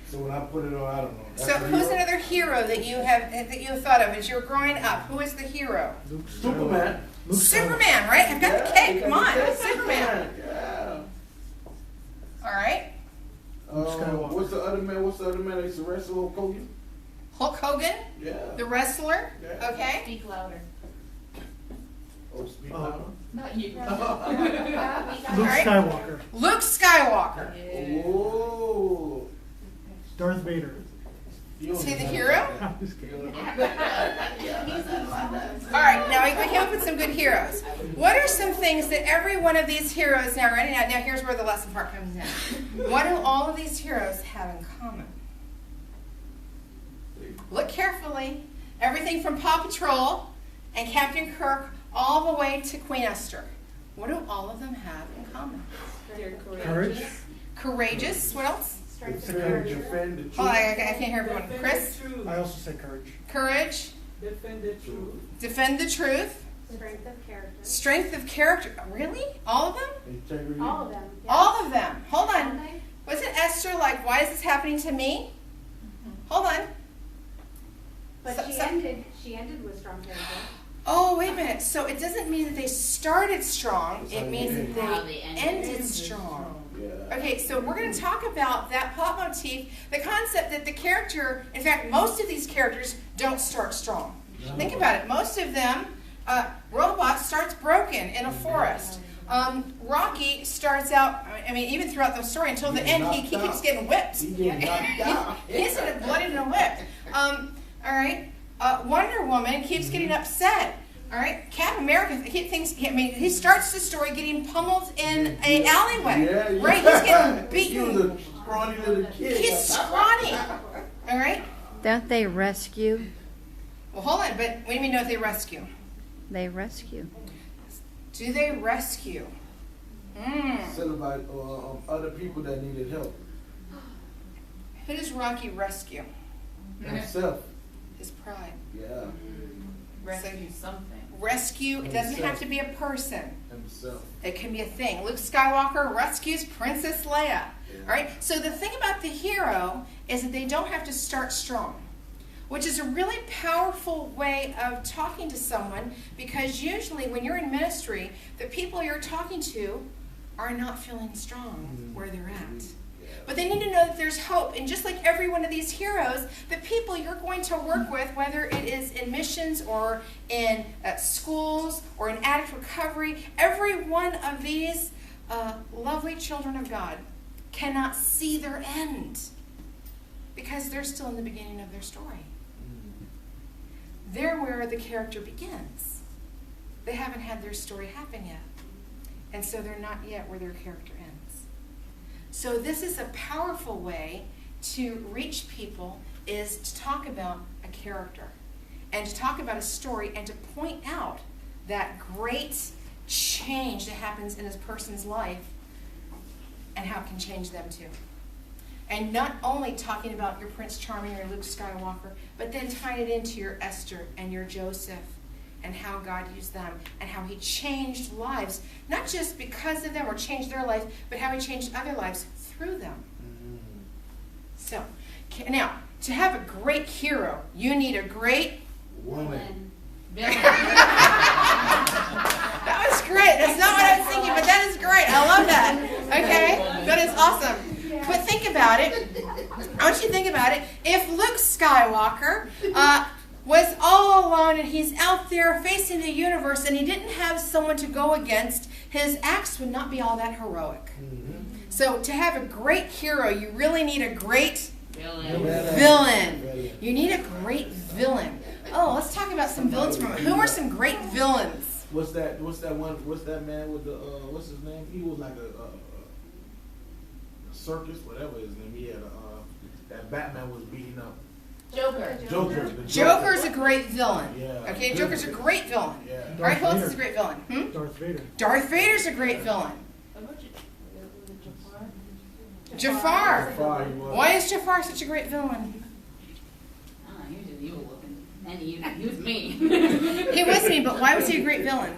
So when I put it on, I don't know. So who's another hero that you have thought of as you're growing up? Who is the hero? Superman. Superman, right? I've got the cake. Come on, Superman. Yeah. All right. What's the other man? That used to wrestle? Hulk Hogan. Hulk Hogan. Yeah. The wrestler. Yeah. Okay. Speak louder. Oh, speak louder. Not you. Luke Skywalker. Luke Skywalker. Yeah. Oh. Darth Vader. Is he the hero? I'm just kidding. All right, now we came up with some good heroes. What are some things that every one of these heroes, now ready? Now here's where the lesson part comes in. What do all of these heroes have in common? Look carefully. Everything from Paw Patrol and Captain Kirk all the way to Queen Esther. What do all of them have in common? They're Courage. Courageous. What else? Defend the truth. Oh, I can't hear everyone. Chris? I also said courage. Courage. Defend the truth. Defend the truth. Strength of character. Strength of character. Really? All of them? Integrity. All of them. Yeah. All of them. Hold on. Aren't they? Wasn't Esther like, why is this happening to me? Hold on. But So- she so- ended with strong character. Oh, wait a minute. So it doesn't mean that they started strong. It's It how means you that How they they ended ended strong. Yeah. Okay, so we're going to talk about that plot motif, the concept that the character, in fact, most of these characters don't start strong. No. Think about it. Most of them, Robot starts broken in a forest. Rocky starts out, I mean, even throughout the story until the end, he keeps getting whipped. He getting knocked out. He's getting bloodied and whipped. All right. Wonder Woman keeps getting upset. All right. Captain America, he starts the story getting pummeled in an alleyway. Yeah, right. He's getting He was beaten. a scrawny little kid. He's scrawny. All right. Don't they rescue? Well, hold on. But what do you mean? Don't they rescue? They rescue. Do they rescue? Said about other people that needed help. Who does Rocky rescue? Himself. His pride. Yeah. Rescue something. Rescue. It doesn't have to be a person. Himself. It can be a thing. Luke Skywalker rescues Princess Leia. Yeah. All right. So the thing about the hero is that they don't have to start strong, which is a really powerful way of talking to someone, because usually when you're in ministry, the people you're talking to are not feeling strong where they're at. But they need to know that there's hope. And just like every one of these heroes, the people you're going to work with, whether it is in missions or in schools or in addict recovery, every one of these lovely children of God cannot see their end because they're still in the beginning of their story. They're where the character begins. They haven't had their story happen yet. And so they're not yet where their character ends. So this is a powerful way to reach people, is to talk about a character and to talk about a story and to point out that great change that happens in a person's life and how it can change them too. And not only talking about your Prince Charming or Luke Skywalker, but then tying it into your Esther and your Joseph and how God used them and how he changed lives, not just because of them or changed their life, but how he changed other lives through them. So, now, to have a great hero, you need a great Woman. That was great. That's not what I was thinking, but that is great. I love that. Okay? That is awesome. But think about it. I want you to think about it. If Luke Skywalker was all alone and he's out there facing the universe and he didn't have someone to go against, his acts would not be all that heroic. So to have a great hero, you really need a great villain. You need a great villain. Oh, let's talk about some villains from it. Who are some great villains? What's that man with the what's his name? He was like a circus, whatever his name. He had that Batman was beating up. Joker. Joker's a great villain. Yeah. Okay, Joker's a great villain. Yeah. All right, who else is a great villain? Darth Vader. Darth Vader's a great villain. Jafar. Jafar, he was. Why is Jafar such a great villain? He was just evil looking. And he was mean. He was mean, but why was he a great villain?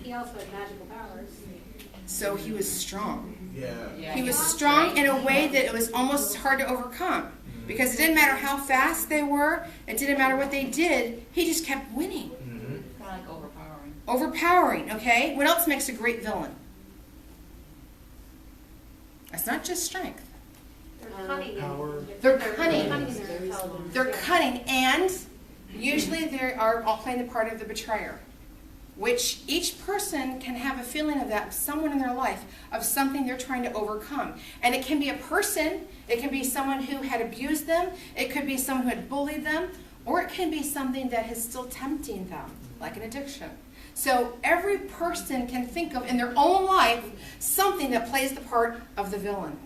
He also had magical powers. So he was strong. Yeah. He was strong in a way that it was almost hard to overcome. Because it didn't matter how fast they were, it didn't matter what they did, he just kept winning. Kind of like overpowering. Overpowering, okay? What else makes a great villain? It's not just strength. They're cunning. Power. They're cunning. Cunning and they're intelligent. They're cunning, and usually they are all playing the part of the betrayer. Which each person can have a feeling of that, someone in their life, of something they're trying to overcome. And it can be a person, it can be someone who had abused them, it could be someone who had bullied them, or it can be something that is still tempting them, like an addiction. So every person can think of in their own life something that plays the part of the villain.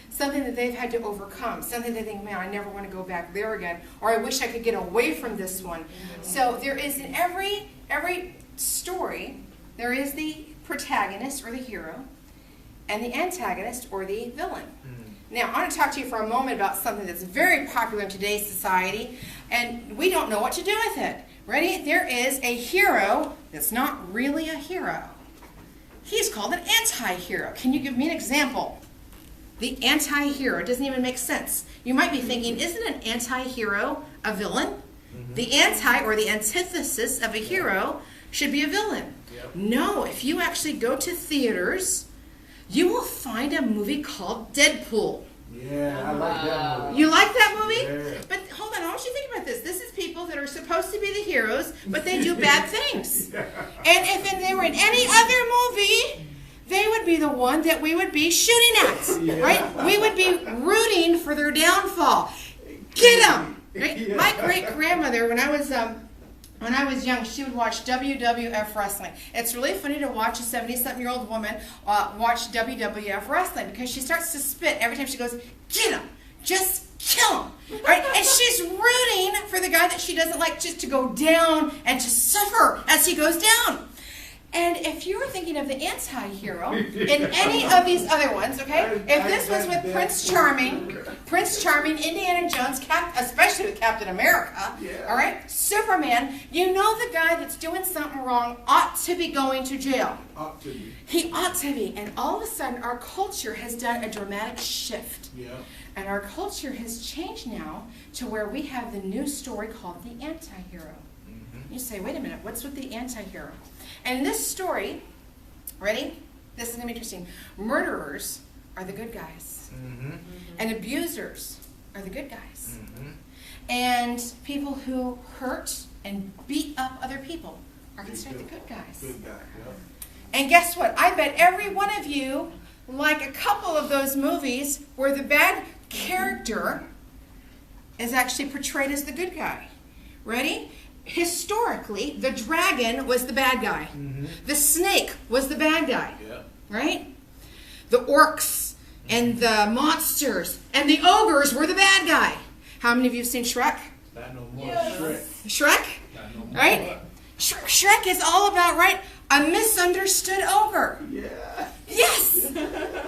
Something that they've had to overcome, something they think, man, I never want to go back there again, or I wish I could get away from this one. So there is in every story, there is the protagonist or the hero, and the antagonist or the villain. Now, I want to talk to you for a moment about something that's very popular in today's society, and we don't know what to do with it. Ready? There is a hero that's not really a hero. He's called an anti-hero. Can you give me an example? The anti-hero doesn't even make sense. You might be thinking, isn't an anti-hero a villain? The anti or the antithesis of a hero should be a villain. Yep. No, if you actually go to theaters, you will find a movie called Deadpool. Yeah, I like that movie. You like that movie? Yeah. But hold on, I want you to think about this. This is people that are supposed to be the heroes, but they do bad things. And if they were in any other movie, they would be the one that we would be shooting at, right? We would be rooting for their downfall. Get them! Right? Yeah. My great-grandmother, when I was young, she would watch WWF wrestling. It's really funny to watch a 70-something-year-old woman watch WWF wrestling because she starts to spit every time she goes, get him! Just kill him! Right? And she's rooting for the guy that she doesn't like just to go down and to suffer as he goes down. And if you were thinking of the anti-hero in any of these other ones, okay? If this was with Prince Charming, Indiana Jones, especially with Captain America, all right? Superman, you know the guy that's doing something wrong ought to be going to jail. Ought to be. He ought to be. And all of a sudden, our culture has done a dramatic shift. Yeah. And our culture has changed now to where we have the new story called the anti-hero. You say, wait a minute, what's with the anti-hero? And in this story, ready? This is going to be interesting. Murderers are the good guys. And abusers are the good guys. And people who hurt and beat up other people are considered the good guys. Good guy, yeah. And guess what? I bet every one of you like a couple of those movies where the bad character is actually portrayed as the good guy. Ready? Historically, the dragon was the bad guy. The snake was the bad guy. Yeah. Right? The orcs and the monsters and the ogres were the bad guy. How many of you have seen Shrek? Not no more. Shrek. Shrek? Not no more. Right? Shrek is all about, right, a misunderstood ogre. Yeah. Yes!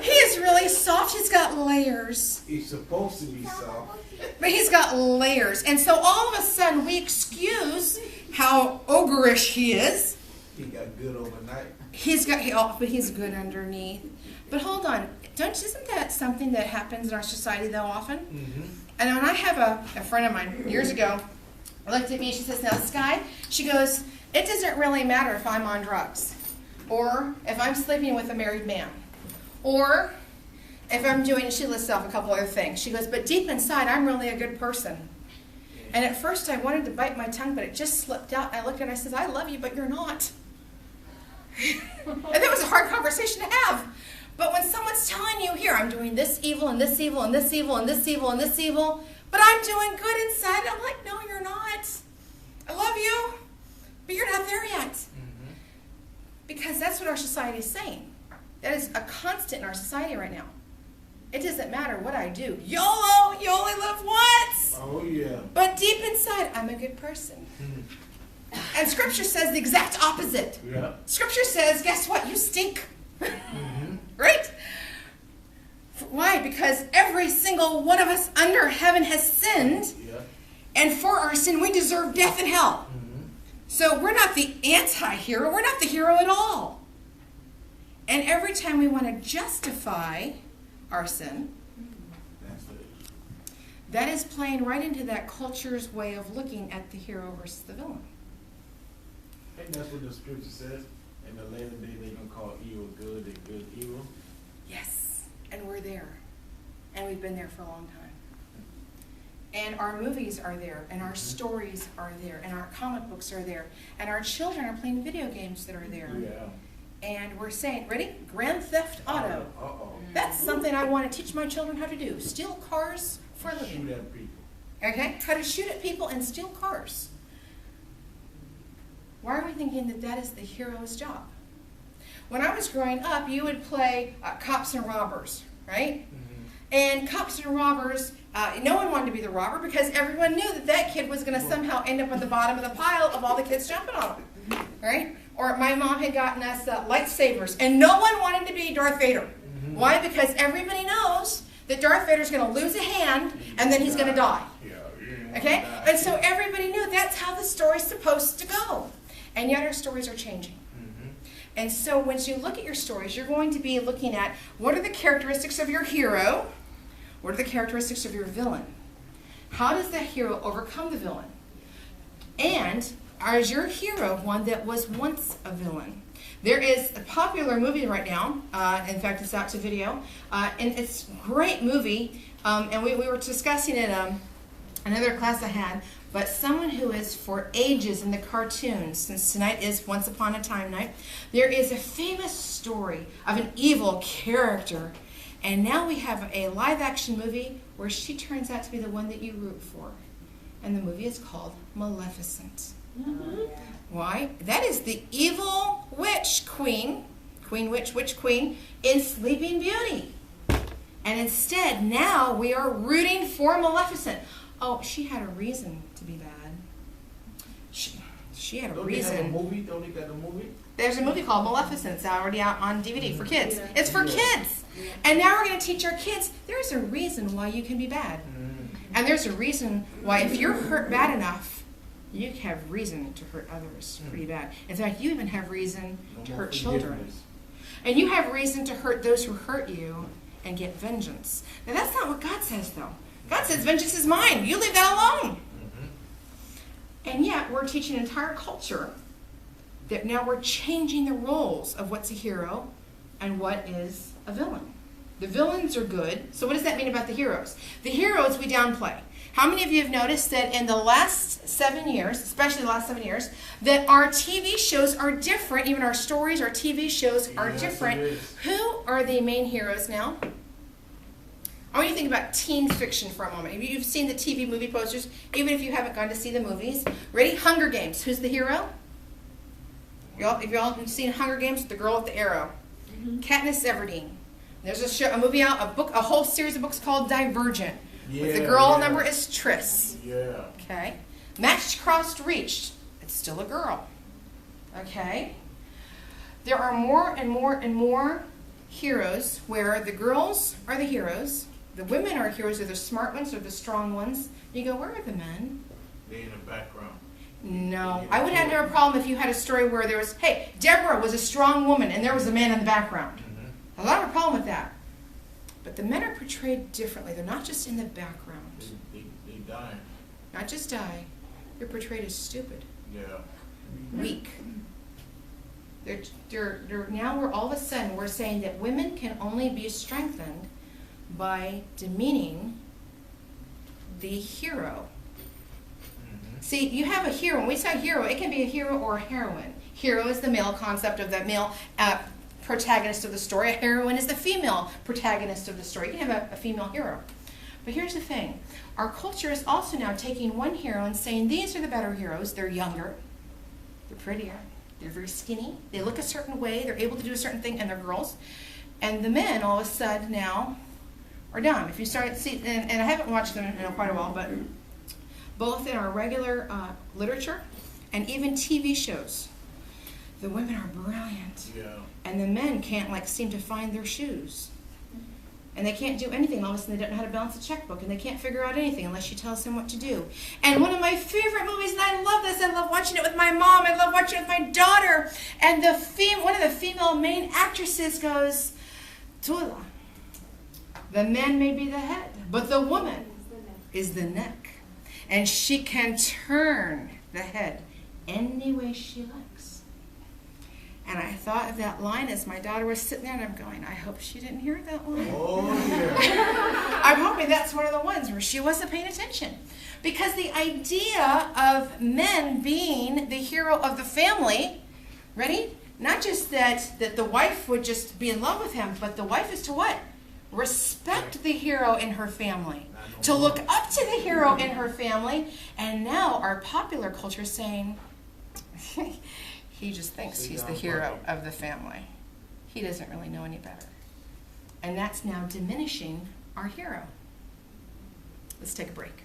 He is really soft. He's got layers. He's supposed to be soft. But he's got layers. And so all of a sudden we excuse how ogreish he is. He got good overnight. But he's good underneath. But hold on. Isn't that something that happens in our society though often? And when I have a friend of mine years ago, looked at me and she says, now Sky, she goes, it doesn't really matter if I'm on drugs. Or if I'm sleeping with a married man. Or if I'm doing, she lists off a couple other things. She goes, but deep inside, I'm really a good person. And at first I wanted to bite my tongue, but it just slipped out. I looked at her and I said, I love you, but you're not. And that was a hard conversation to have. But when someone's telling you, here, I'm doing this evil and this evil and this evil and this evil and this evil, but I'm doing good inside, I'm like, no, you're not. I love you, but you're not there yet. Because that's what our society is saying. That is a constant in our society right now. It doesn't matter what I do. YOLO, you only live once. Oh, yeah. But deep inside, I'm a good person. And Scripture says the exact opposite. Yeah. Scripture says, guess what? You stink. Right? Why? Because every single one of us under heaven has sinned. Yeah. And for our sin, we deserve death and hell. So we're not the anti-hero. We're not the hero at all. And every time we want to justify our sin, That's it. that is playing right into that culture's way of looking at the hero versus the villain. I think that's what the scripture says. In the later day, they're going to call evil good and good evil. Yes, and we're there. And we've been there for a long time. And our movies are there, and our stories are there, and our comic books are there, and our children are playing video games that are there. Yeah. And we're saying, ready? Grand Theft Auto. Uh-oh. That's something I want to teach my children how to do. Steal cars for a living. Shoot at people. Okay? How to shoot at people and steal cars. Why are we thinking that that is the hero's job? When I was growing up, you would play cops and robbers, right? And cops and robbers, no one wanted to be the robber because everyone knew that that kid was going to somehow end up at the bottom of the pile of all the kids jumping on him, right? Or my mom had gotten us lightsabers, and no one wanted to be Darth Vader. Why? Because everybody knows that Darth Vader's going to lose a hand, and then he's going to die. Okay? And so everybody knew that's how the story's supposed to go. And yet our stories are changing. And so once you look at your stories, you're going to be looking at what are the characteristics of your hero, what are the characteristics of your villain? How does the hero overcome the villain? And is your hero one that was once a villain? There is a popular movie right now, in fact it's out to video, and it's a great movie, and we were discussing it another class I had, but someone who is for ages in the cartoons, since tonight is Once Upon a Time night, there is a famous story of an evil character, and now we have a live-action movie where she turns out to be the one that you root for, and the movie is called Maleficent. Why? That is the evil witch queen, witch queen, in Sleeping Beauty. And instead, now we are rooting for Maleficent. Oh, she had a reason to be bad. She had a Don't reason. they have a movie? Don't they got a movie? There's a movie called Maleficent. It's already out on DVD for kids. It's for kids. And now we're going to teach our kids, there's a reason why you can be bad. And there's a reason why if you're hurt bad enough, you have reason to hurt others pretty bad. In fact, you even have reason to hurt children. And you have reason to hurt those who hurt you and get vengeance. Now that's not what God says though. God says vengeance is mine. You leave that alone. And yet we're teaching an entire culture that now we're changing the roles of what's a hero and what is a villain. The villains are good. So what does that mean about the heroes? The heroes we downplay. How many of you have noticed that in the last 7 years, especially the last 7 years, that our TV shows are different, even our stories, our TV shows are different. Who are the main heroes now? I want you to think about teen fiction for a moment. If you've seen the TV movie posters, even if you haven't gone to see the movies. Ready? Hunger Games. Who's the hero? If y'all have seen Hunger Games, the girl with the arrow. Katniss Everdeen. There's a movie out, a whole series of books called Divergent. With the girl number is Triss. Okay. Matched, Crossed, Reached. It's still a girl. Okay. There are more and more and more heroes where the girls are the heroes, the women are heroes, are the smart ones, or the strong ones. You go, where are the men? They in the background. No. I would have no problem if you had a story where there was, hey, Deborah was a strong woman and there was a man in the background. I don't have a problem with that. But the men are portrayed differently. They're not just in the background. They die. Not just die. They're portrayed as stupid. Weak. Now we're all of a sudden we're saying that women can only be strengthened by demeaning the hero. See, you have a hero. When we say hero, it can be a hero or a heroine. Hero is the male concept of the male protagonist of the story. A heroine is the female protagonist of the story. You can have a female hero. But here's the thing. Our culture is also now taking one hero and saying these are the better heroes. They're younger. They're prettier. They're very skinny. They look a certain way. They're able to do a certain thing, and they're girls. And the men, all of a sudden, now are dumb. If you start to see, and I haven't watched them in quite a while, but both in our regular literature and even TV shows, the women are brilliant. And the men can't seem to find their shoes. And they can't do anything. All of a sudden, they don't know how to balance a checkbook, and they can't figure out anything unless you tell them what to do. And one of my favorite movies, and I love this. I love watching it with my mom. I love watching it with my daughter. And one of the female main actresses goes, "Tula, the man may be the head, but the woman is the neck, and she can turn the head any way she likes." And I thought of that line as my daughter was sitting there, and I'm going, I hope she didn't hear that line. Oh, yeah. I'm hoping that's one of the ones where she wasn't paying attention. Because the idea of men being the hero of the family, ready? Not just that the wife would just be in love with him, but the wife is to what? Respect the hero in her family. To look up to the hero in her family. And now our popular culture is saying, he just thinks he's the hero of the family. He doesn't really know any better. And that's now diminishing our hero. Let's take a break.